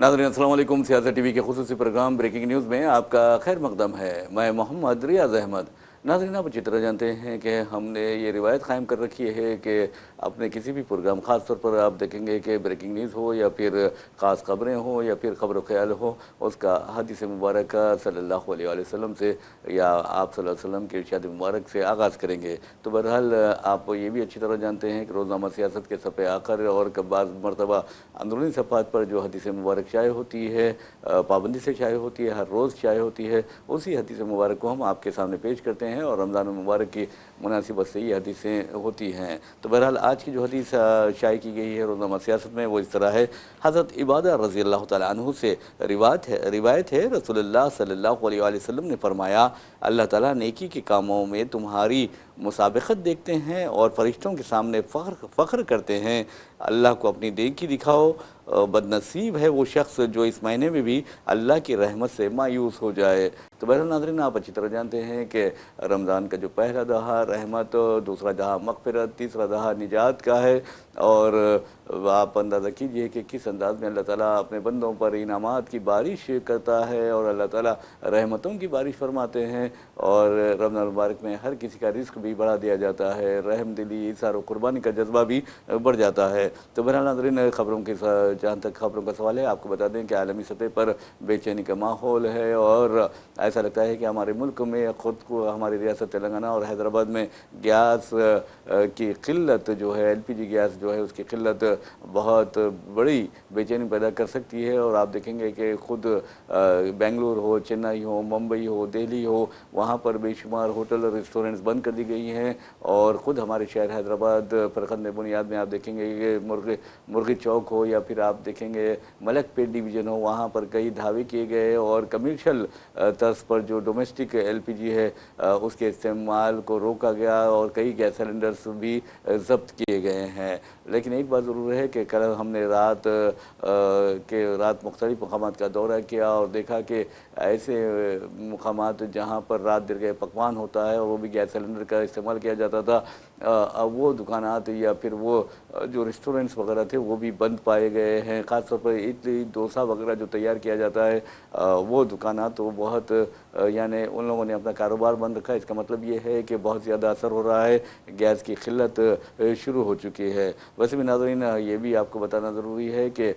नाज़रीन अस्सलाम वालेकुम। सियासत टीवी के खुसूसी प्रोग्राम ब्रेकिंग न्यूज़ में आपका खैर मकदम है। मैं मोहम्मद रियाज अहमद। नाज़रीन, आप अच्छी तरह जानते हैं कि हमने ये रिवायत कायम कर रखी है कि अपने किसी भी प्रोग्राम, ख़ास तौर पर आप देखेंगे कि ब्रेकिंग न्यूज़ हो या फिर ख़ास ख़बरें हो या फिर ख़बर ख्याल हो, उसका हदीस मुबारक सल्लल्लाहु अलैहि वसल्लम से या आप सल्लल्लाहु अलैहि वसल्लम के इरशाद मुबारक से आगाज़ करेंगे। तो बहरहाल आप ये भी अच्छी तरह जानते हैं कि रोज़नामा सियासत के सफ़े आखिर और बाज़ मरतबा अंदरूनी सफ़ात पर जो हदीस मुबारक शाये होती है, पाबंदी से शाये होती है, हर रोज़ शाये होती है, उसी हदीस मुबारक को हम आपके सामने पेश करते हैं और रमज़ान मुबारक की मुनासिबत से ये हदीसें होती हैं। तो बहरहाल आज की जो हदीस शाये की गई है रोज़नामा सियासत में, वो इस तरह है। हज़रत इबादा रज़ी अल्लाह तआला अन्हु से रिवायत है रसूलुल्लाह सल्लल्लाहु अलैहि वसल्लम ने फरमाया, अल्लाह ताला नेकी के कामों में तुम्हारी मुसाबिक़त देखते हैं और फरिश्तों के सामने फ़ख्र करते हैं। अल्लाह को अपनी नेकी दिखाओ। बदनसीब है वो शख्स जो इस महीने में भी अल्लाह की रहमत से मायूस हो जाए। तो बहरहाल नाज़रीन, आप अच्छी तरह जानते हैं कि रमज़ान का जो पहला दहा रहमत, दूसरा दहा मग़फ़िरत, तीसरा दहा निजात का है। और आप अंदाज़ा कीजिए कि किस अंदाज़ में अल्लाह ताला अपने बंदों पर इनामात की बारिश करता है और अल्लाह ताला रहमतों की बारिश फरमाते हैं। और रमज़ान मुबारक में हर किसी का रिज़्क़ भी बढ़ा दिया जाता है, रहमदिली, इसार और क़ुरबानी का जज्बा भी बढ़ जाता है। तो बहरहाल नाज़रीन, ख़बरों के जहाँ तक ख़बरों का सवाल है, आपको बता दें कि आलमी सतह पर बेचैनी का माहौल है और ऐसा लगता है कि हमारे मुल्क में ख़ुद को, हमारी रियासत तेलंगाना और हैदराबाद में गैस की क़िल्लत जो है, LPG गैस जो है, उसकी क़िल्लत बहुत बड़ी बेचैनी पैदा कर सकती है। और आप देखेंगे कि ख़ुद बेंगलुर हो, चेन्नई हो, मुंबई हो, दिल्ली हो, वहाँ पर बेशुमार होटल और रेस्टोरेंट्स बंद कर दी गई हैं। और ख़ुद हमारे शहर हैदराबाद फरखंद बुनियाद में आप देखेंगे कि मुर्गी चौक हो या फिर आप देखेंगे मलकपेट डिवीज़न हो, वहाँ पर कई धावे किए गए और कमर्शियल तर्ज पर जो डोमेस्टिक LPG है उसके इस्तेमाल को रोका गया और कई गैस सिलेंडर्स भी ज़ब्त किए गए हैं। लेकिन एक बात ज़रूर है कि कल हमने रात मुख्तलिफ़ मकामात का दौरा किया और देखा कि ऐसे मकामात जहाँ पर रात दिन गए पकवान होता है और वो भी गैस सिलेंडर का इस्तेमाल किया जाता था, अब वो दुकानात या फिर वो जो रेस्टोरेंट्स वगैरह थे वो भी बंद पाए गए हैं। ख़ास तौर पर इडली डोसा वगैरह जो तैयार किया जाता है, वो दुकानात तो बहुत यानी उन लोगों ने अपना कारोबार बंद रखा है। इसका मतलब ये है कि बहुत ज़्यादा असर हो रहा है, गैस की क़िल्लत शुरू हो चुकी है। वैसे भी नाज़रीन, ये भी आपको बताना ज़रूरी है कि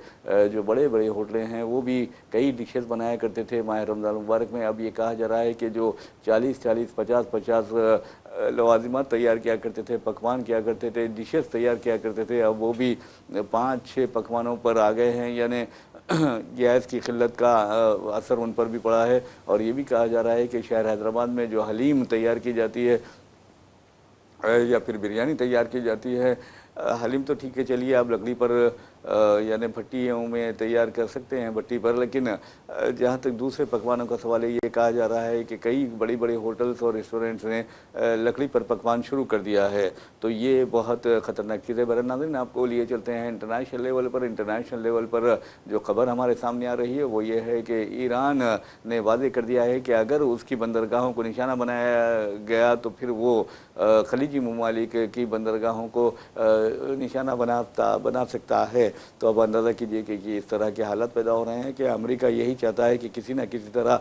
जो बड़े बड़े होटलें हैं वो भी कई डिशेज़ बनाया करते थे माह रमज़ान मुबारक में। अब ये कहा जा रहा है कि जो 40-40, 50-50 लवाज़िमात तैयार किया करते थे, पकवान किया करते थे, डिशेज़ तैयार किया करते थे, अब वो भी 5-6 पकवानों पर आ गए हैं। यानी गैस की क़िल्लत का असर उन पर भी पड़ा है। और ये भी कहा जा रहा है कि शहर हैदराबाद में जो हलीम तैयार की जाती है या फिर बिरयानी तैयार की जाती है, हलीम तो ठीक है, चलिए आप लकड़ी पर यानी भट्टियों में तैयार कर सकते हैं, भट्टी पर, लेकिन जहाँ तक दूसरे पकवानों का सवाल है, ये कहा जा रहा है कि कई बड़ी बड़ी होटल्स और रेस्टोरेंट्स ने लकड़ी पर पकवान शुरू कर दिया है। तो ये बहुत ख़तरनाक चीज़ है। बहरहाल नाज़रीन, आपको लिए चलते हैं इंटरनेशनल लेवल पर जो खबर हमारे सामने आ रही है वो ये है कि ईरान ने वाज़े कर दिया है कि अगर उसकी बंदरगाहों को निशाना बनाया गया तो फिर वो खलीजी ममालिक की बंदरगाहों को निशाना बना सकता है। तो अब अंदाज़ा कीजिए कि इस तरह के हालात पैदा हो रहे हैं कि अमेरिका यही चाहता है कि किसी न किसी तरह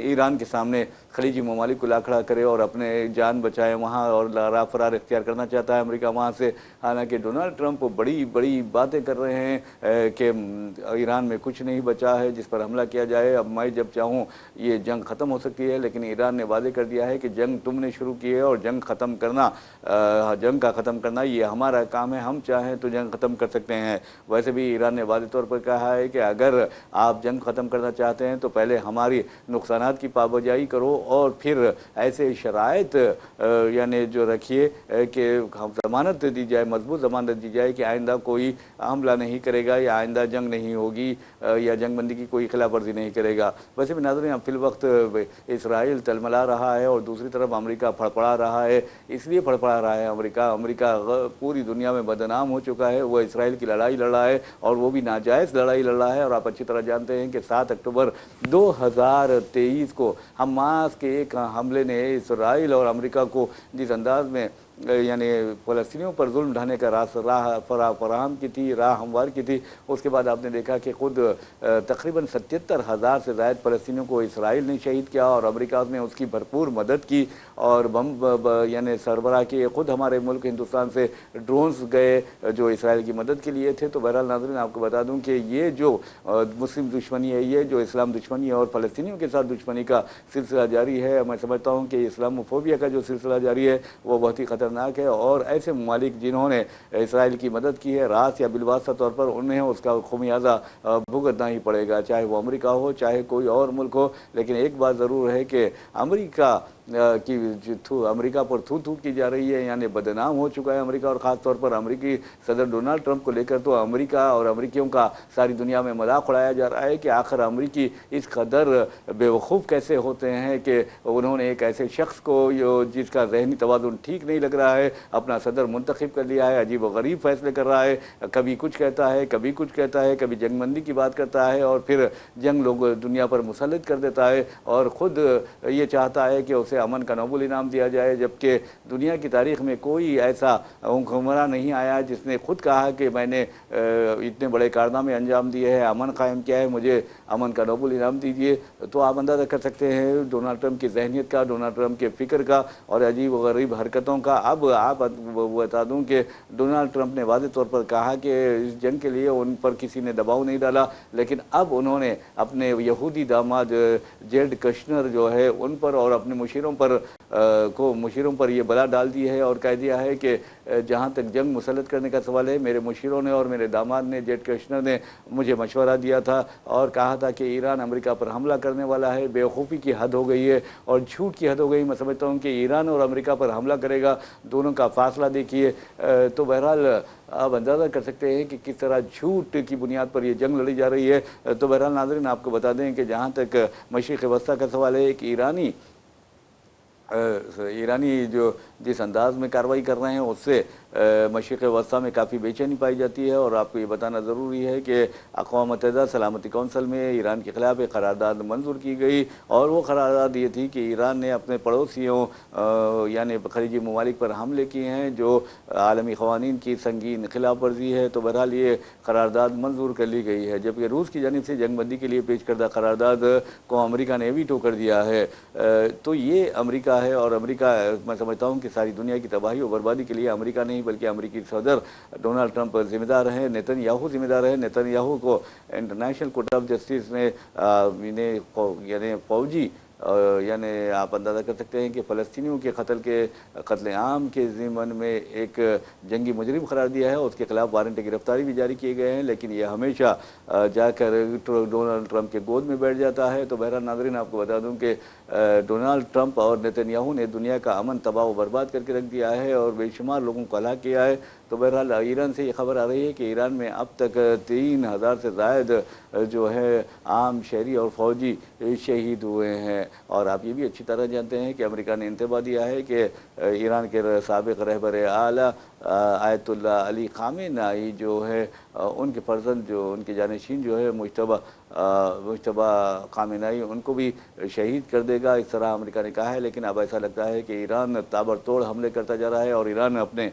ईरान के सामने खलीजी ममालिक को ला खड़ा करे और अपने जान बचाए वहाँ, और राह फरार इख्तियार करना चाहता है अमेरिका वहाँ से। हालांकि डोनाल्ड ट्रंप बड़ी बड़ी बातें कर रहे हैं कि ईरान में कुछ नहीं बचा है जिस पर हमला किया जाए, अब मैं जब चाहूँ ये जंग ख़त्म हो सकती है। लेकिन ईरान ने वादे कर दिया है कि जंग तुमने शुरू की है और जंग का ख़त्म करना ये हमारा काम है, हम चाहें तो जंग ख़त्म कर सकते हैं। वैसे भी ईरान ने वादे तौर पर कहा है कि अगर आप जंग ख़त्म करना चाहते हैं तो पहले हमारी नुकसानात की पाबंदी करो और फिर ऐसे शराइत यानी जो रखिए कि ज़मानत दी जाए, मजबूत ज़मानत दी जाए कि आइंदा कोई हमला नहीं करेगा या आइंदा जंग नहीं होगी या जंग बंदी की कोई खिलाफ वर्जी नहीं करेगा। वैसे भी नाज़रीन, अब फिलवक्त इसराइल तलमला रहा है और दूसरी तरफ अमेरिका फड़फड़ा रहा है। इसलिए फड़फड़ा रहा है अमेरिका पूरी दुनिया में बदनाम हो चुका है, वो इसराइल की लड़ाई लड़ रहा है और वो भी नाजायज़ लड़ाई लड़ रहा है। और आप अच्छी तरह जानते हैं कि 7 अक्टूबर 2023 को हमास के एक हमले ने इसराइल और अमेरिका को जिस अंदाज में यानी फ़लस्तीनियों पर जुल्म ढाने का राह फराहम की थी, राह हमवार की थी। उसके बाद आपने देखा कि खुद तकरीबन 77,000 से ज़ायद फ़लस्तीनियों को इसराइल ने शहीद किया और अमेरिका ने उसकी भरपूर मदद की और बम यानी सरबराह किए। ख़ुद हमारे मुल्क हिंदुस्तान से ड्रोन्स गए जो इसराइल की मदद के लिए थे। तो बहरहाल नाज़रीन आपको बता दूं कि ये जो मुस्लिम दुश्मनी है, ये जो इस्लाम दुश्मनी है और फ़लस्तीनियों के साथ दुश्मनी का सिलसिला जारी है, मैं समझता हूँ कि इस्लामोफोबिया का जो सिलसिला जारी है वो बहुत ही ख़तरनाक है। और ऐसे ममालिक जिन्होंने इसराइल की मदद की है रास्त या बिलवास्ता तौर पर, उन्हें उसका खुमियाजा भुगतना ही पड़ेगा, चाहे वो अमेरिका हो चाहे कोई और मुल्क हो। लेकिन एक बात ज़रूर है कि अमेरिका अमेरिका पर थू थू की जा रही है, यानी बदनाम हो चुका है अमेरिका। और ख़ास तौर पर अमेरिकी सदर डोनाल्ड ट्रंप को लेकर तो अमेरिका और अमेरिकियों का सारी दुनिया में मजाक उड़ाया जा रहा है कि आखिर अमेरिकी इस कदर बेवकूफ़ कैसे होते हैं कि उन्होंने एक ऐसे शख्स को जिसका जहनी तवाज़ुन ठीक नहीं लग रहा है अपना सदर मुंतखब कर लिया है। अजीब व गरीब फैसले कर रहा है, कभी कुछ कहता है कभी कुछ कहता है, कभी जंगबंदी की बात करता है और फिर जंग लोग दुनिया पर मुसल्लत कर देता है और ख़ुद ये चाहता है कि उसे अमन का नोबेल इनाम दिया जाए। जबकि दुनिया की तारीख़ में कोई ऐसा हुक्मरान नहीं आया जिसने खुद कहा कि मैंने इतने बड़े कारनामे अंजाम दिए हैं, अमन कायम किया है, मुझे अमन का नोबेल इनाम दीजिए। तो आप अंदाज़ा कर सकते हैं डोनाल्ड ट्रंप की जहनीत का, डोनाल्ड ट्रंप के फ़िक्र का और अजीब व गरीब हरकतों का। अब आप बता दूँ कि डोनाल्ड ट्रंप ने वाज़ेह तौर पर कहा कि इस जंग के लिए उन पर किसी ने दबाव नहीं डाला, लेकिन अब उन्होंने अपने यहूदी दामाद जेड कश्नर जो है उन पर और अपने मुशीरों पर ये बला डाल दी है और कह दिया है कि जहाँ तक जंग मुसल्लत करने का सवाल है, मेरे मुशीरों ने और मेरे दामाद ने जेड कश्नर ने मुझे मशवरा दिया था और कहा था कि ईरान अमेरिका पर हमला करने वाला है। बेवकूफ़ी की हद हो गई है और झूठ की हद हो गई। मैं समझता हूँ कि ईरान और अमेरिका पर हमला करेगा, दोनों का फासला देखिए। तो बहरहाल आप अंदाज़ा कर सकते हैं कि किस तरह झूठ की बुनियाद पर यह जंग लड़ी जा रही है। तो बहरहाल नाज़रीन आपको बता दें कि जहाँ तक मशरिक़ वस्ता का सवाल है, एक ईरानी जो जिस अंदाज में कार्रवाई कर रहे हैं उससे मशरिक़ वस्ता में काफ़ी बेचैनी पाई जाती है। और आपको ये बताना ज़रूरी है कि अक़वाम मुत्तहिदा सलामती कौंसिल में ईरान के ख़िलाफ़ एक करारदाद मंजूर की गई और वो करारदाद ये थी कि ईरान ने अपने पड़ोसियों यानी खलीजी ममालिक पर हमले किए हैं जो आलमी क़वानीन की संगीन खिलाफ वर्जी है। तो बहरहाल ये करारदाद मंजूर कर ली गई है, जबकि रूस की जानिब से जंगबंदी के लिए पेश करदा करारदाद को अमेरिका ने वीटो कर दिया है। तो ये अमेरिका है और अमेरिका, मैं समझता हूँ कि सारी दुनिया की तबाही और बर्बादी के लिए अमेरिका नहीं बल्कि अमेरिकी सदर डोनाल्ड ट्रंप ज़िम्मेदार हैं, नेतन्याहू ज़िम्मेदार है। नेतन्याहू को इंटरनेशनल कोर्ट ऑफ जस्टिस ने यानी फौजी यानी आप अंदाज़ा कर सकते हैं कि फ़लस्तीनियों के कत्ल आम के ज़िम्मन में एक जंगी मुजरिम करार दिया है। उसके खिलाफ वारंट गिरफ्तारी भी जारी किए गए हैं, लेकिन यह हमेशा जाकर डोनाल्ड ट्रंप के गोद में बैठ जाता है। तो बहरहाल नाज़रीन आपको बता दूं कि डोनाल्ड ट्रंप और नेतन्याहू ने दुनिया का अमन तबाह व बर्बाद करके रख दिया है और बेशुमार लोगों को हलाक किया है। तो बहरहाल ईरान से ये खबर आ रही है कि ईरान में अब तक 3000 से ज़ायद जो है आम शहरी और फौजी शहीद हुए हैं। और आप ये भी अच्छी तरह जानते हैं कि अमेरिका ने इंतबा दिया है कि ईरान के साबिक़ रहबर आला आयतुल्ला अली ख़ामेनेई जो है उनके फर्जंद जो उनके जानशीन जो है मुज्तबा ख़ामेनेई उनको भी शहीद कर देगा, इस तरह अमेरिका ने कहा है। लेकिन अब ऐसा लगता है कि ईरान ताबड़तोड़ हमले करता जा रहा है और ईरान अपने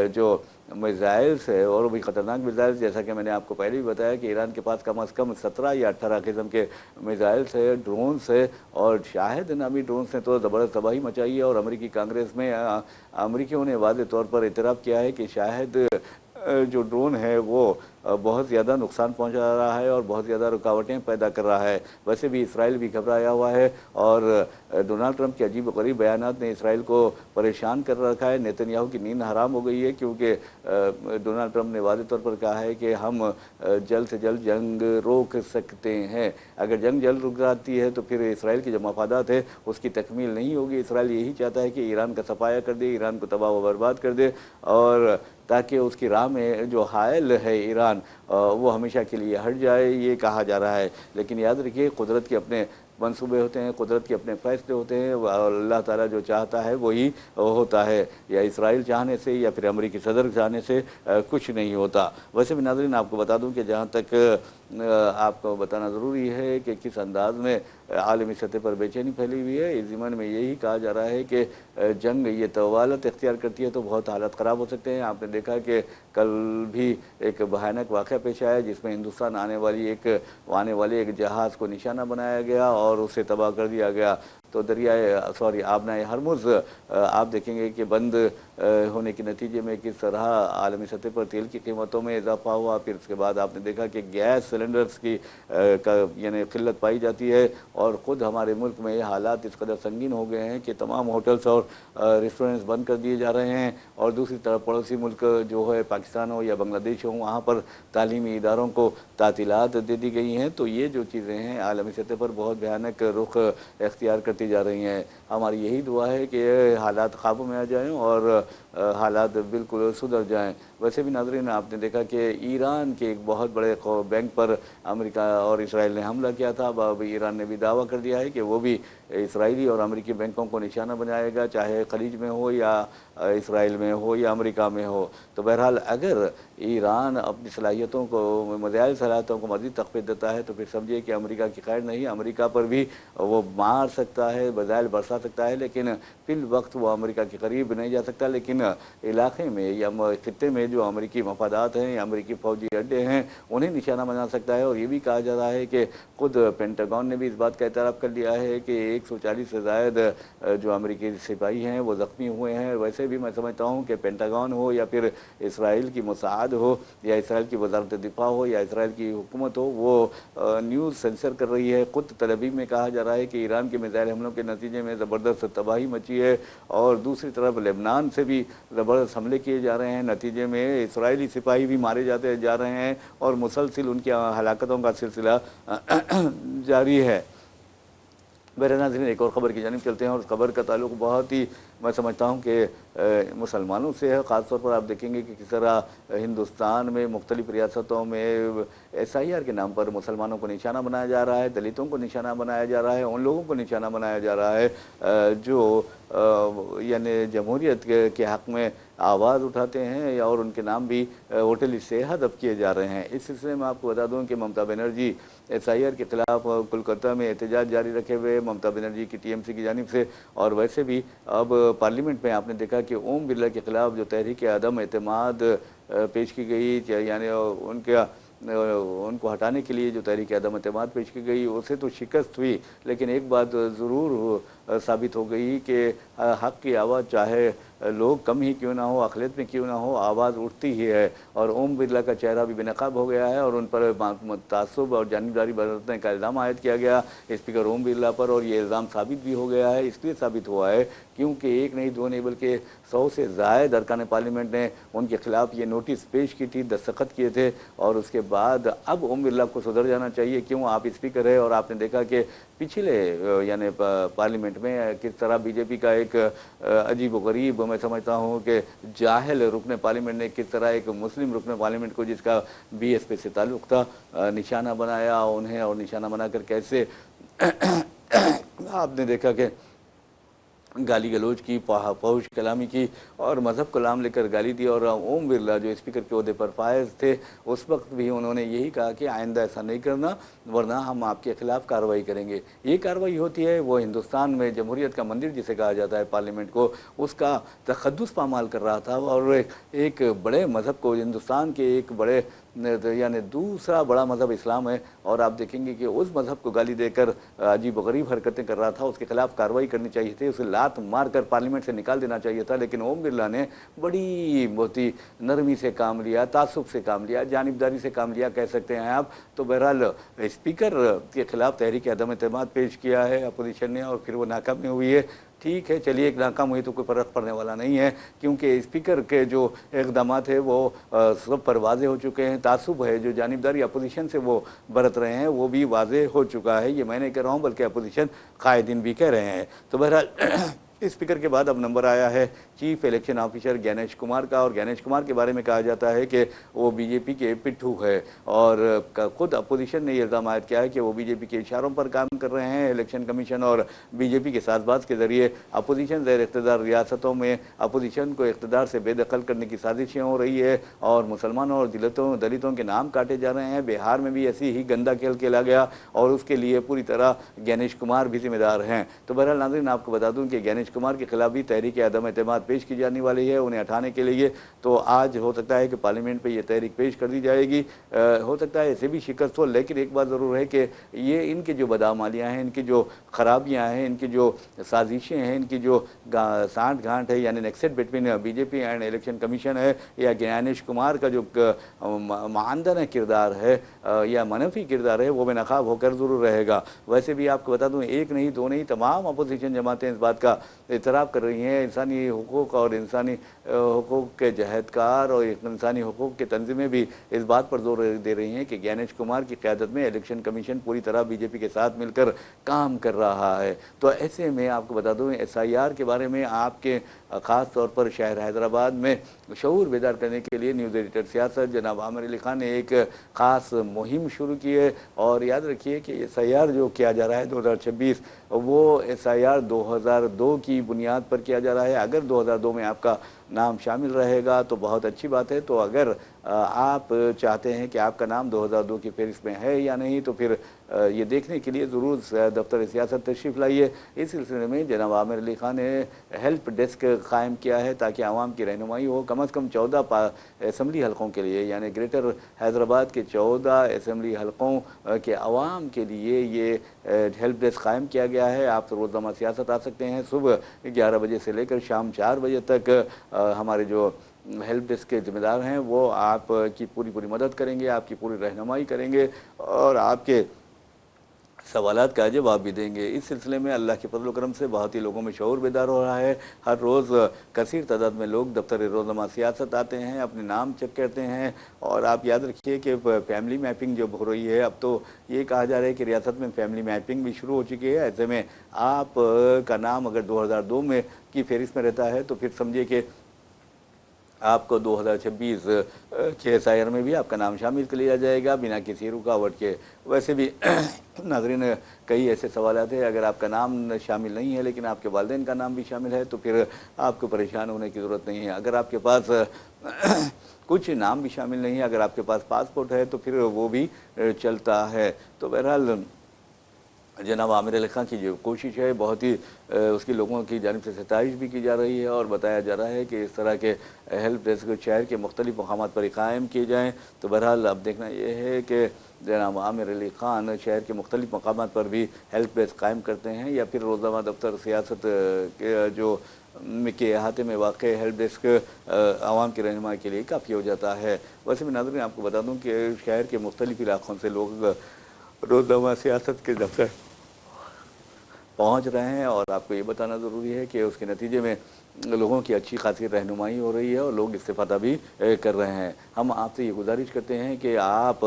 जो मिज़ाइल से और भी ख़तरनाक मिज़ाइल, जैसा कि मैंने आपको पहले भी बताया कि ईरान के पास कम से कम 17 या 18 किस्म के मिज़ाइल से, ड्रोन से और शाहिद नामी ड्रोन से तो ज़बरदस्त तबाही मचाई है। और अमेरिकी कांग्रेस में अमेरिकियों ने वाज़ेह तौर पर इतराफ़ किया है कि शाहिद जो ड्रोन है वो बहुत ज़्यादा नुकसान पहुंचा रहा है और बहुत ज़्यादा रुकावटें पैदा कर रहा है। वैसे भी इसराइल भी घबराया हुआ है और डोनाल्ड ट्रंप के अजीब गरीब बयानात ने इसराइल को परेशान कर रखा है। नेतन्याहू की नींद हराम हो गई है क्योंकि डोनाल्ड ट्रंप ने वाज़ेह तौर पर कहा है कि हम जल्द से जल्द जंग रोक सकते हैं। अगर जंग जल्द रुक जाती है तो फिर इसराइल की जो मफादात है उसकी तकमील नहीं होगी। इसराइल यही चाहता है कि ईरान का सफाया कर दे, ईरान को तबाह व बर्बाद कर दे और ताकि उसकी राह में जो हायल है ईरान वो हमेशा के लिए हट जाए, ये कहा जा रहा है। लेकिन याद रखिए कुदरत के अपने मंसूबे होते हैं, कुदरत के अपने फ़ैसले होते हैं और अल्लाह ताला जो चाहता है वही होता है। या इसराइल चाहने से या फिर अमेरिकी सदर चाहने से कुछ नहीं होता। वैसे भी नाज़रीन आपको बता दूं कि जहाँ तक آپ کو بتانا ضروری ہے کہ کس انداز میں عالمی سطح پر بے چینی پھیلی ہوئی ہے۔ اس ضمن میں یہی کہا جا رہا ہے کہ جنگ یہ طوالت اختیار کرتی ہے تو بہت حالات خراب ہو سکتے ہیں۔ آپ نے دیکھا کہ کل بھی ایک بھیانک واقعہ پیش آیا جس میں ہندوستان آنے والے ایک جہاز کو نشانہ بنایا گیا اور اسے تباہ کر دیا گیا۔ تو آبنائے ہرمز آپ دیکھیں گے کہ بند ہونے کے نتیجے میں کس طرح عالمی سطح پر تیل کی قیمتوں میں اضافہ ہوا۔ پھر اس کے بعد آپ نے دیکھا کہ گیس سلنڈرز کی یعنی قلت پائی جاتی ہے، اور خود ہمارے ملک میں یہ حالات اس قدر سنگین ہو گئے ہیں کہ تمام ہوٹلز اور ریسٹورنٹس بند کر دیے جا رہے ہیں، اور دوسری طرف پڑوسی ملک جو ہے پاکستان ہو یا بنگلہ دیش ہو، وہاں پر تعلیمی اداروں کو تعطیلات دے دی گئی ہیں۔ تو یہ جو چیزیں ہیں عالمی سطح پر بہت بھیانک رخ اختیار کرتی جا رہی ہیں۔ ہماری یہی دعا ہے کہ حالات قابو میں آ جائیں اور حالات بالکل سدھر جائیں۔ ویسے بھی ناظرین، آپ نے دیکھا کہ ایران کے ایک بہت بڑے بینک پر امریکہ اور اسرائیل نے حملہ کیا تھا۔ اب ایران نے بھی دعویٰ کر دیا ہے کہ وہ بھی اسرائیلی اور امریکی بینکوں کو نشانہ بنائے گا، چاہے خلیج میں ہو یا اسرائیل میں ہو یا امریکہ میں ہو۔ تو بہرحال اگر ایران اپنی صلاحیتوں کو مزید صلاحیتوں کو مزید تقویت دیتا ہے تو پھر سمجھیے کہ امریکہ کی خیر نہیں، امریکہ پر بھی وہ مار سکتا ہے، بزائل برسا سکتا ہے، لیکن فی الوقت وہ امریکہ کے قریب نہیں جا سکتا۔ لیکن علاقے میں یا خطے میں جو امریکی مفادات ہیں یا امریکی فوجی اڈے ہیں انہیں نشانہ بنا سکتا ہے۔ اور یہ بھی کہا جا رہا ہے کہ خود پینٹاگون نے بھی اس بات کا اعتراف کر لیا ہے کہ 140 سے زائد جو امریکی سپاہی ہیں وہ زخمی ہوئے ہیں۔ ویسے بھی میں سمجھتا ہوں کہ پینٹاگون ہو یا پھر اسرائیل کی موساد ہو یا اسرائیل کی وزارت دفاع ہو یا اسرائیل کی حکومت ہو، وہ نیوز سینسر کر رہی ہے۔ خود تل ابیب میں کہا جا رہا ہے کہ ایران کے میزائل حملوں کے نتیجے میں زبردست تباہی مچی ہے، اور دوسری طرف لبنان سے بھی زبردست حملے کیے جا رہے ہیں، نتیجے میں اسرائیلی سپاہی بھی مارے جاتے جا رہے ہیں اور مسلسل ان کی ہلاکتوں کا سلسلہ جاری ہے۔ میرے ناظرین، ایک اور خبر کی جانب چلتے ہیں، اور اس خبر کا تعلق بہت ہی میں سمجھتا ہوں کہ مسلمانوں سے ہے۔ خاص طور پر آپ دیکھیں گے کہ کس طرح ہندوستان میں مختلف ریاستوں میں SIR کے نام پر مسلمانوں کو نشانہ بنایا جا رہا ہے، دلتوں کو نشانہ بنایا جا رہا ہے، ان لوگوں کو نشانہ بنایا جا رہا ہے جو یعنی جمہوریت کے حق میں آواز اٹھاتے ہیں، اور ان کے نام بھی ووٹر لسٹ سے حذف کیے جا رہے ہیں۔ اس سلسلے میں آپ کو بتا دوں کہ ممتا بنرجی SIR کے خلاف کولکتہ میں احتجاج جاری رکھے ہوئے، ممتا بنرجی کی TMC کی جانب سے، اور ویسے بھی اب پارلیمنٹ میں آپ نے دیکھا کہ اوم برلا کے خلاف جو تحریک عدم اعتماد پیش کی گئی، یعنی ان کو ہٹانے کے لیے جو تحریک عدم اعتماد پیش کی گئی اسے تو شکست ہوئی، لیکن ایک بات ضرور ثابت ہو گئی کہ حق کی آواز چاہے لوگ کم ہی کیوں نہ ہو، اقلیت میں کیوں نہ ہو، آواز اٹھتی ہی ہے۔ اور اوم برلا کا چہرہ بھی بے نقاب ہو گیا ہے، اور ان پر تعصب اور جانبداری برتنے کا الزام عائد کیا گیا اسپیکر اوم برلا پر، اور یہ الزام ثابت بھی ہو گیا ہے۔ اس لیے ثابت ہوا ہے کیونکہ ایک نہیں دو نہیں بلکہ 100 سے زائد ارکان پارلیمنٹ نے ان کے خلاف یہ نوٹس پیش کی تھی، دستخط کیے تھے، اور اس کے بعد اب اوم برلا کو سدھر جانا چاہیے۔ کیوں؟ آپ اسپیکر ہے، اور آپ نے دیکھا کہ پچھلے یعنی پارلیمنٹ میں کس طرح BJP کا ایک عجیب و غریب میں سمجھتا ہوں کہ جاہل رکن پارلیمنٹ نے کس طرح ایک مسلم رکن پارلیمنٹ کو جس کا BSP سے تعلق تھا نشانہ بنایا انہیں، اور نشانہ بنا کر کیسے آپ نے دیکھا کہ گالی گلوچ کی، فحش کلامی کی، اور مذہب کو نام لے کر گالی دی۔ اور اوم برلا جو اسپیکر کے عہدے پر فائز تھے اس وقت بھی انہوں نے یہی کہا کہ آئندہ ایسا نہیں کرنا ورنہ ہم آپ کے خلاف کارروائی کریں گے۔ یہ کارروائی ہوتی ہے، وہ ہندوستان میں جمہوریت کا مندر جسے کہا جاتا ہے پارلیمنٹ کو، اس کا تقدس پامال کر رہا تھا، اور ایک بڑے مذہب کو، ہندوستان کے ایک بڑے یعنی دوسرا بڑا مذہب اسلام ہے، اور آپ دیکھیں گے کہ اس مذہب کو گالی دے کر عجیب و غریب حرکتیں کر رہا تھا، اس کے خلاف کارروائی کرنی چاہیے تھی، اسے لات مار کر پارلیمنٹ سے نکال دینا چاہیے تھا۔ لیکن اوم برلا نے بڑی بہت ہی نرمی سے کام لیا، تعصب سے کام لیا، جانبداری سے کام لیا کہہ سکتے ہیں آپ۔ تو بہرحال اسپیکر کے خلاف تحریک عدم اعتماد پیش کیا ہے اپوزیشن نے، اور پھر وہ ناکامی ہوئی ہے۔ ٹھیک ہے، چلیے، ایک ناکام ہوئی تو کوئی فرق پڑنے والا نہیں ہے، کیونکہ اسپیکر کے جو اقدامات ہیں وہ سب پر واضح ہو چکے ہیں۔ تعصب ہے، جو جانبداری اپوزیشن سے وہ برت رہے ہیں، وہ بھی واضح ہو چکا ہے۔ یہ میں نہیں کہہ رہا ہوں بلکہ اپوزیشن قائدین بھی کہہ رہے ہیں۔ تو بہرحال स्पीकर के बाद अब नंबर आया है chief election officer Gyanesh Kumar का, और ज्ञानेश कुमार के बारे में कहा जाता है कि वो बीजेपी के पिट्ठू है, और खुद अपोजिशन ने ये इल्ज़ाम आयद किया है कि वो बीजेपी के इशारों पर काम कर रहे हैं। इलेक्शन कमीशन और बीजेपी के साजबाज के जरिए अपोजिशन ज़ेर इक़्तिदार रियासतों में अपोजिशन को इक़्तिदार से बेदखल करने की साजिशें हो रही है, और मुसलमानों और दलितों के नाम काटे जा रहे हैं। बिहार में भी ऐसी ही गंदा खेल खेला गया, और उसके लिए पूरी तरह ज्ञानेश कुमार भी जिम्मेदार हैं। तो बहरहाल नाज़रीन, आपको बता दूं कि ज्ञानेश कुमार के खिलाफ भी तहरीक अदम एतमाद पेश की जाने वाली है उन्हें हटाने के लिए। तो आज हो सकता है कि पार्लियामेंट पे ये तहरीक पेश कर दी जाएगी। हो सकता है ऐसे भी शिकस्त हो, लेकिन एक बात ज़रूर है कि ये इनकी जो बदामालियाँ हैं, इनकी जो खराबियाँ हैं, इनकी जो साजिशें हैं, इनकी जो सांठ गांठ है, यानी nexus between BJP and election commission है, या ज्ञानेश कुमार का जो मानदन किरदार है या मनफी किरदार है, वो बेनकाब होकर ज़रूर रहेगा। वैसे भी आपको बता दूँ, एक नहीं दो नहीं, तमाम अपोजिशन जमातें इस बात का इतराफ़ कर रही हैं। इंसानी हुकूक़ और इंसानी हुकूक़ के जहदकार और इंसानी हुकूक़ के तंजीमें भी इस बात पर जोर दे रही हैं कि ज्ञानेश कुमार की क़यादत में इलेक्शन कमीशन पूरी तरह बीजेपी के साथ मिलकर काम कर रहा है। तो ऐसे में आपको बता दूँ, SIR के बारे में आपके ख़ास तौर पर शहर हैदराबाद में शऊर बेदार करने के लिए न्यूज़ एडिटर सियासत जनाब आमिर अली खान ने एक ख़ास मुहिम शुरू की है। और याद रखिए कि SIR जो किया जा रहा है 2026, वो SIR 2002 की बुनियाद पर किया जा रहा है। अगर 2002 में आपका नाम शामिल रहेगा तो बहुत अच्छी बात है। तो अगर आप चाहते हैं कि आपका नाम 2002 की फहरिस्त में है या नहीं, तो फिर ये देखने के लिए ज़रूर दफ्तर सियासत तशरीफ़ लाइए। इस सिलसिले में जनाब आमिर अली खान ने हेल्प डेस्क कायम किया है ताकि आवाम की रहनुमाई हो। कम अज़ कम 14 असम्बली हलकों के लिए, यानी ग्रेटर हैदराबाद के 14 असम्बली हलकों के आवाम के लिए ये हेल्प डेस्क कायम किया गया है। आप रोज़नामा सियासत आ सकते हैं सुबह 11 बजे से लेकर शाम 4 बजे तक। हमारे जो हेल्प डेस्क के ज़िम्मेदार हैं वो आपकी पूरी मदद करेंगे, आपकी पूरी रहनुमाई करेंगे और आपके सवालात का जवाब भी देंगे। इस सिलसिले में अल्लाह के फजल करम से बहुत ही लोगों में शऊर बेदार हो रहा है। हर रोज़ कसीर तादाद में लोग दफ्तर रोज़नामा सियासत आते हैं, अपने नाम चेक करते हैं। और आप याद रखिए कि फैमिली मैपिंग जब हो रही है, अब तो ये कहा जा रहा है कि रियासत में फैमिली मैपिंग भी शुरू हो चुकी है। ऐसे में आप का नाम अगर 2002 में की फहरिस्त में रहता है तो फिर समझिए कि आपको 2026 के SIR में भी आपका नाम शामिल कर लिया जाएगा बिना किसी रुकावट के। वैसे भी नाज़रीन, कई ऐसे सवालात हैं, अगर आपका नाम शामिल नहीं है लेकिन आपके वालिदैन का नाम भी शामिल है तो फिर आपको परेशान होने की ज़रूरत नहीं है। अगर आपके पास कुछ नाम भी शामिल नहीं है, अगर आपके पास पासपोर्ट है तो फिर वो भी चलता है। तो बहरहाल जनाब आमिर अली खान की जो कोशिश है, बहुत ही उसकी लोगों की जानिब से सताइश भी की जा रही है और बताया जा रहा है कि इस तरह के हेल्प डेस्क शहर के मुख्तलिफ मकामात पर कायम किए जाएँ। तो बहरहाल अब देखना यह है कि जनाब आमिर अली खान शहर के मुख्तलिफ मकामात पर भी हेल्प डेस्क कायम करते हैं या फिर रोज़नामा दफ्तर सियासत के जो के अहाते में वाक़ हेल्प डेस्क आवाम की रहनुमाई के लिए काफ़ी हो जाता है। वैसे भी नाज़रीन, आपको बता दूँ कि शहर के मुख्तलिफ इलाक़ों से लोग रोज़नामा सियासत के दफ्तर पहुंच रहे हैं और आपको ये बताना ज़रूरी है कि उसके नतीजे में लोगों की अच्छी खासी रहनुमाई हो रही है और लोग इस्तेफ़ादा भी कर रहे हैं। हम आपसे ये गुजारिश करते हैं कि आप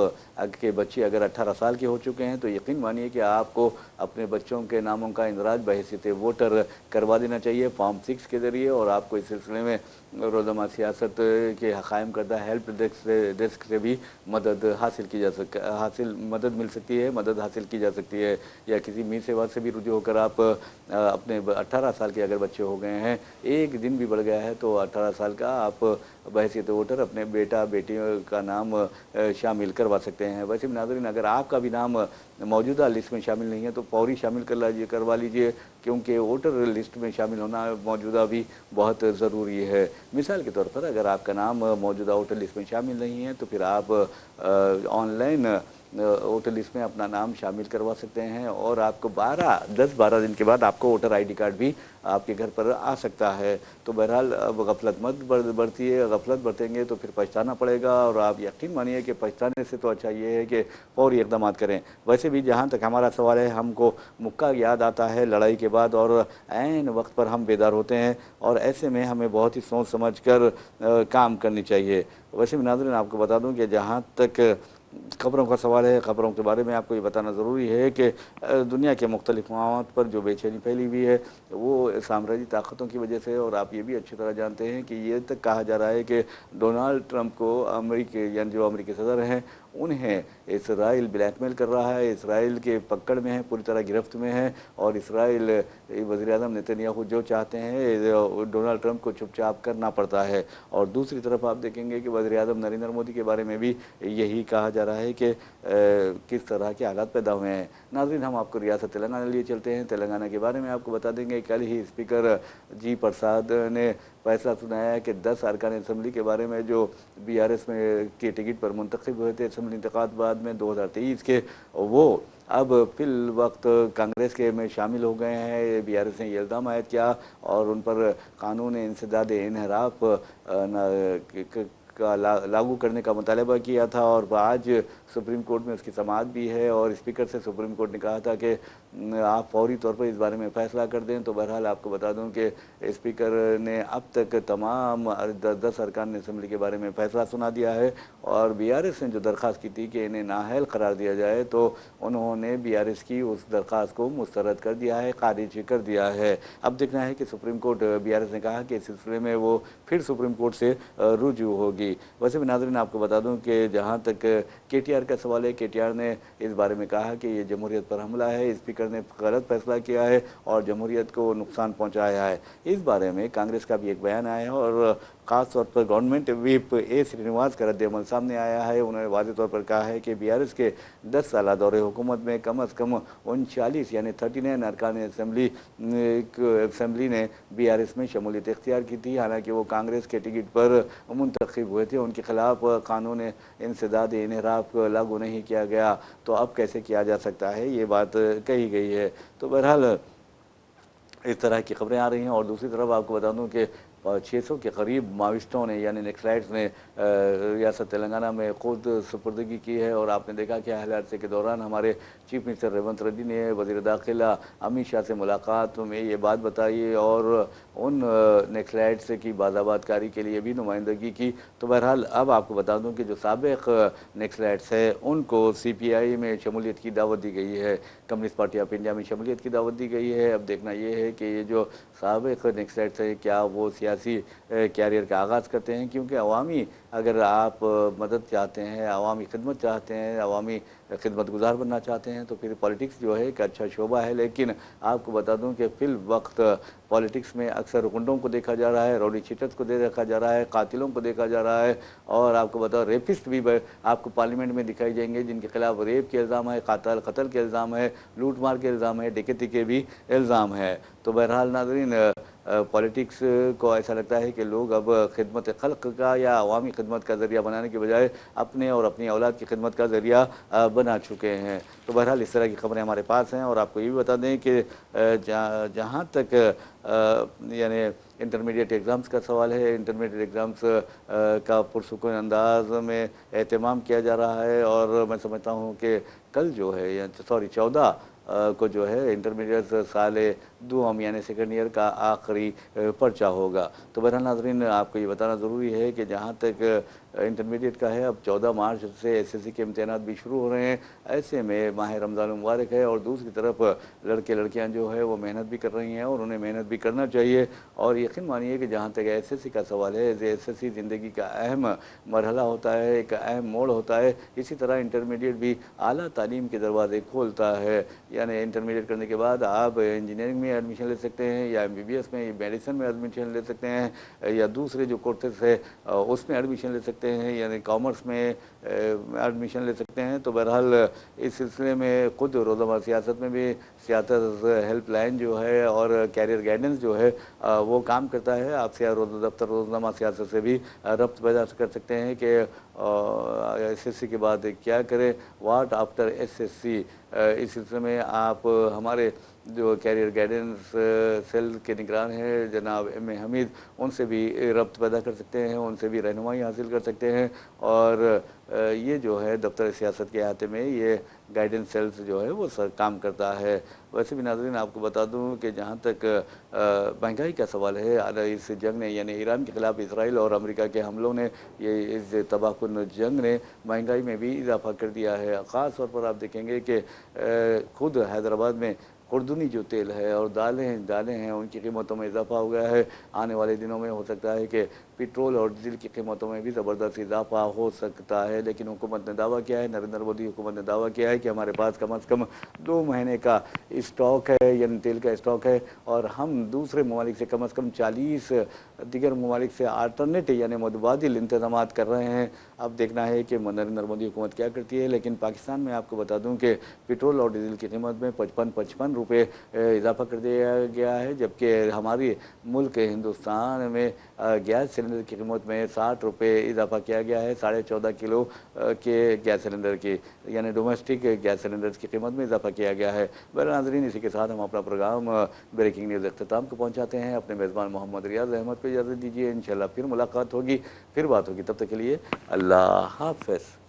के बच्चे अगर 18 साल के हो चुके हैं तो यकीन मानिए कि आपको अपने बच्चों के नामों का इंदराज बहैसियत वोटर करवा देना चाहिए फॉर्म 6 के ज़रिए। और आपको इस सिलसिले में रोज़नामा सियासत के कायम करदा हेल्प डेस्क से भी मदद हासिल मिल सकती है, मदद हासिल की जा सकती है। या किसी मीर सेवा से भी रुजू होकर आप अपने 18 साल के अगर बच्चे हो गए हैं, एक दिन भी बढ़ गया है, तो 18 साल का आप बहैसियत वोटर अपने बेटा बेटियों का नाम शामिल करवा सकते हैं। वैसे भी नाज़रीन, अगर आपका भी नाम मौजूदा लिस्ट में शामिल नहीं है तो फौरी शामिल करवा लीजिए, क्योंकि वोटर लिस्ट में शामिल होना मौजूदा भी बहुत ज़रूरी है। मिसाल के तौर पर अगर आपका नाम मौजूदा वोटर लिस्ट में शामिल नहीं है तो फिर आप ऑनलाइन वोटर लिस्ट में अपना नाम शामिल करवा सकते हैं और आपको 10-12 दिन के बाद आपको वोटर ID कार्ड भी आपके घर पर आ सकता है। तो बहरहाल अब गफलत मत बरतिए, गफलत बरतेंगे तो फिर पछताना पड़ेगा और आप यकीन मानिए कि पछताने से तो अच्छा ये है कि फौरी इक़दाम करें। वैसे भी जहाँ तक हमारा सवाल है, हमको मुक्का याद आता है लड़ाई के बाद और ऐन वक्त पर हम बेदार होते हैं और ऐसे में हमें बहुत ही सोच समझ कर काम करनी चाहिए। वैसे भी नाज़रीन, आपको बता दूँ कि जहाँ तक खबरों का सवाल है। खबरों के बारे में आपको ये बताना ज़रूरी है कि दुनिया के मुख्तलिफ मकामात पर जो बेचैनी फैली हुई है वो साम्राज्यी ताकतों की वजह से है। और आप ये भी अच्छी तरह जानते हैं कि ये तक कहा जा रहा है कि डोनाल्ड ट्रंप को अमेरिकी यानी जो अमेरिकी सदर हैं उन्हें इसराइल ब्लैकमेल कर रहा है, इसराइल के पकड़ में है, पूरी तरह गिरफ्त में है। और इसराइल वज़ीर-ए-आज़म नेतन्याहू जो चाहते हैं डोनाल्ड ट्रंप को चुपचाप करना पड़ता है। और दूसरी तरफ आप देखेंगे कि वज़ीर-ए-आज़म नरेंद्र मोदी के बारे में भी यही कहा जा रहा है कि किस तरह के हालात पैदा हुए हैं। नाज़रीन, हम आपको रियासत तेलंगाना लिए चलते हैं। तेलंगाना के बारे में आपको बता देंगे, कल ही स्पीकर जी प्रसाद ने फैसला सुनाया है कि 10 अरकान असम्बली के बारे में जो बीआरएस में के टिकट पर मुंतखब हुए थे असम्बली इंतखाबात बाद में 2023 के, वो अब फिल वक्त कांग्रेस के में शामिल हो गए हैं। बीआरएस ने ये इल्ज़ाम आयद किया और उन पर कानून इंसदाद इनहराफ का लागू करने का मुतालबा किया था। और आज सुप्रीम कोर्ट में उसकी समाअत भी है और स्पीकर से सुप्रीम कोर्ट ने कहा था कि आप फौरी तौर पर इस बारे में फ़ैसला कर दें। तो बहरहाल आपको बता दूं कि स्पीकर ने अब तक तमाम 10 अरकान असम्बली के बारे में फ़ैसला सुना दिया है। और बीआरएस ने जो दरख्वास्त की थी कि इन्हें नाअहल करार दिया जाए, तो उन्होंने बीआरएस की उस दरख्वास्त को मुस्तरद कर दिया है, खारिज कर दिया है। अब देखना है कि सुप्रीम कोर्ट, बीआरएस ने कहा कि इस सिलसिले में वो फिर सुप्रीम कोर्ट से रुजू होगी। वैसे भी नाज़रीन आपको बता दूं कि जहां तक केटीआर का सवाल है, केटीआर ने इस बारे में कहा कि ये जमहूरियत पर हमला है, स्पीकर ने गलत फैसला किया है और जमहूरियत को नुकसान पहुंचाया है। इस बारे में कांग्रेस का भी एक बयान आया है और ख़ास तौर पर गवर्नमेंट व्हिप ए श्रीनिवास का रद्द-ए-अमल सामने आया है। उन्होंने वाज़ेह तौर पर कहा है कि बीआरएस के 10 साला दौरे हुकूमत में कम अज़ कम 39 यानी 39 अरकान असम्बली ने बीआरएस में शमूलियत इख्तियार की थी। हालांकि वो कांग्रेस के टिकट पर मुंतखब हुए थे, उनके खिलाफ कानून इंसदाद इनहराफ लागू नहीं किया गया, तो अब कैसे किया जा सकता है, ये बात कही गई है। तो बहरहाल इस तरह की खबरें आ रही हैं। और दूसरी तरफ आपको बता दूं कि 600 के करीब माविस्टों ने यानी नक्सलाइट्स ने रियासत तेलंगाना में खुद सुपुर्दगी की है। और आपने देखा कि हाल अरसे के दौरान हमारे चीफ मिनिस्टर रेवंत रेड्डी ने वज़ीर दाखिला अमित शाह से मुलाकात में ये बात बताई और उन नक्सलाइट्स की बाज़ाबातकारी के लिए भी नुमाइंदगी की। तो बहरहाल अब आपको बता दूं कि जो साबिक़ नक्सलाइट्स है उनको CPI में शमूलियत की दावत दी गई है, कम्युनिस्ट पार्टी ऑफ इंडिया में शमूलियत की दावत दी गई है। अब देखना ये है कि ये जो साबिक़ नक्सलाइट्स हैं क्या वो सियासी कैरियर का आगाज़ करते हैं, क्योंकि अवामी अगर आप मदद चाहते हैं, अवामी खिदमत चाहते हैं, अवामी खिदमत गुजार बनना चाहते हैं, तो फिर पॉलिटिक्स जो है एक अच्छा शोबा है। लेकिन आपको बता दूं कि फिल वक्त पॉलिटिक्स में अक्सर गुंडों को देखा जा रहा है, रौडी चीटर्स को देखा जा रहा है, कातिलों को देखा जा रहा है। और आपको बताओ रेपिस्ट भी आपको पार्लियामेंट में दिखाई जाएंगे जिनके खिलाफ रेप के इल्ज़ाम है, कत्ल के इल्ज़ाम है, लूट मार के इल्ज़ाम है, डकैती के भी इल्ज़ाम है। तो बहरहाल नाज़रीन पॉलिटिक्स को ऐसा लगता है कि लोग अब खिदमत खल्क का या अवामी खिदमत का ज़रिया बनाने के बजाय अपने और अपनी औलाद की खिदमत का ज़रिया बना चुके हैं। तो बहरहाल इस तरह की खबरें हमारे पास हैं। और आपको ये भी बता दें कि जहाँ तक यानी इंटरमीडिएट एग्ज़ाम्स का सवाल है, इंटरमीडिएट एग्ज़ाम्स का पुरसुकून अंदाज में एहतमाम किया जा रहा है। और मैं समझता हूँ कि कल जो है या 14 को जो है इंटरमीडिएट साल दूम यानी सेकेंड ईयर का आखिरी पर्चा होगा। तो बहरहाल नाज़रीन आपको ये बताना ज़रूरी है कि जहाँ तक इंटरमीडिएट का है, अब 14 मार्च से SSC के इम्तहानात भी शुरू हो रहे हैं। ऐसे में माह रमज़ान मुबारक है और दूसरी तरफ लड़के लड़कियां जो है वो मेहनत भी कर रही हैं और उन्हें मेहनत भी करना चाहिए। और यकीन मानिए कि जहाँ तक SSC का सवाल है, SSC ज़िंदगी का अहम मरहला होता है, एक अहम मोड़ होता है। इसी तरह इंटरमीडिएट भी आला तालीम के दरवाज़े खोलता है। यानी इंटरमीडिएट करने के बाद आप इंजीनियरिंग में एडमिशन ले सकते हैं या MBBS में, मेडिसिन में एडमिशन ले सकते हैं या दूसरे जो कोर्सेस है उसमें एडमिशन ले सकते हैं, यानी कॉमर्स में एडमिशन ले सकते हैं। तो बहरहाल इस सिलसिले में खुद रोज़मर्रा सियासत में भी सियासत हेल्पलाइन जो है और कैरियर गाइडेंस जो है वो काम करता है। आप दफ्तर रोज़नामा सियासत से भी रब्त पैदा कर सकते हैं कि SSC के बाद क्या करें, व्हाट आफ्टर SSC। इस सिलसिले में आप हमारे जो कैरियर गाइडेंस सेल के निगरान हैं जनाब M.A. हमीद, उनसे भी रब्त पैदा कर सकते हैं, उनसे भी रहनुमाई हासिल कर सकते हैं। और ये जो है दफ्तर सियासत के अहाते में ये گائیڈنس سیلز جو ہے وہ کام کرتا ہے۔ ویسے بھی ناظرین آپ کو بتا دوں کہ جہاں تک مہنگائی کا سوال ہے، اس جنگ نے یعنی ایران کے خلاف اسرائیل اور امریکہ کے حملوں نے، یہ اس تباہ کن جنگ نے مہنگائی میں بھی اضافہ کر دیا ہے۔ خاص طور پر آپ دیکھیں گے کہ خود حیدرآباد میں خوردنی جو تیل ہے اور دالیں ہیں ان کی قیمتوں میں اضافہ ہو گیا ہے۔ آنے والے دنوں میں ہو سکتا ہے کہ پیٹرول اور ڈیزل کی قیمتوں میں بھی زبردست اضافہ ہو سکتا ہے، لیکن حکومت نے دعویٰ کیا ہے، نریندر مودی حکومت نے دعویٰ کیا ہے کہ ہمارے پاس کم از کم 2 مہینے کا اسٹاک ہے، یعنی تیل کا اسٹاک ہے، اور ہم دوسرے ممالک سے کم از کم 40 دیگر ممالک سے آلٹرنیٹ یعنی متبادل انتظامات کر رہے ہیں۔ اب دیکھنا ہے کہ نریندر مودی حکومت کیا کرتی ہے۔ لیکن پاکستان میں آپ کو بتا دوں کہ پیٹرول اور ڈیزل کی قیمت میں 55 روپے اضافہ کر دیا گیا ہے، جبکہ ہماری ملک ہندوستان میں گیس سلنڈر کی قیمت میں 60 روپے اضافہ کیا گیا ہے، 14.5 کلو کے گیس سلنڈر کی یعنی ڈومیسٹک گیس سلنڈر کی قیمت میں اضافہ کیا گیا ہے۔ ناظرین، اسی کے ساتھ ہم اپنا پروگرام بریکنگ نیوز اختتام کو پہنچاتے ہیں۔ اپنے میزبان محمد ریاض احمد کو اجازت دیجیے، انشاءاللہ پھر ملاقات ہوگی، پھر بات ہوگی، تب تک کے لیے اللہ حافظ۔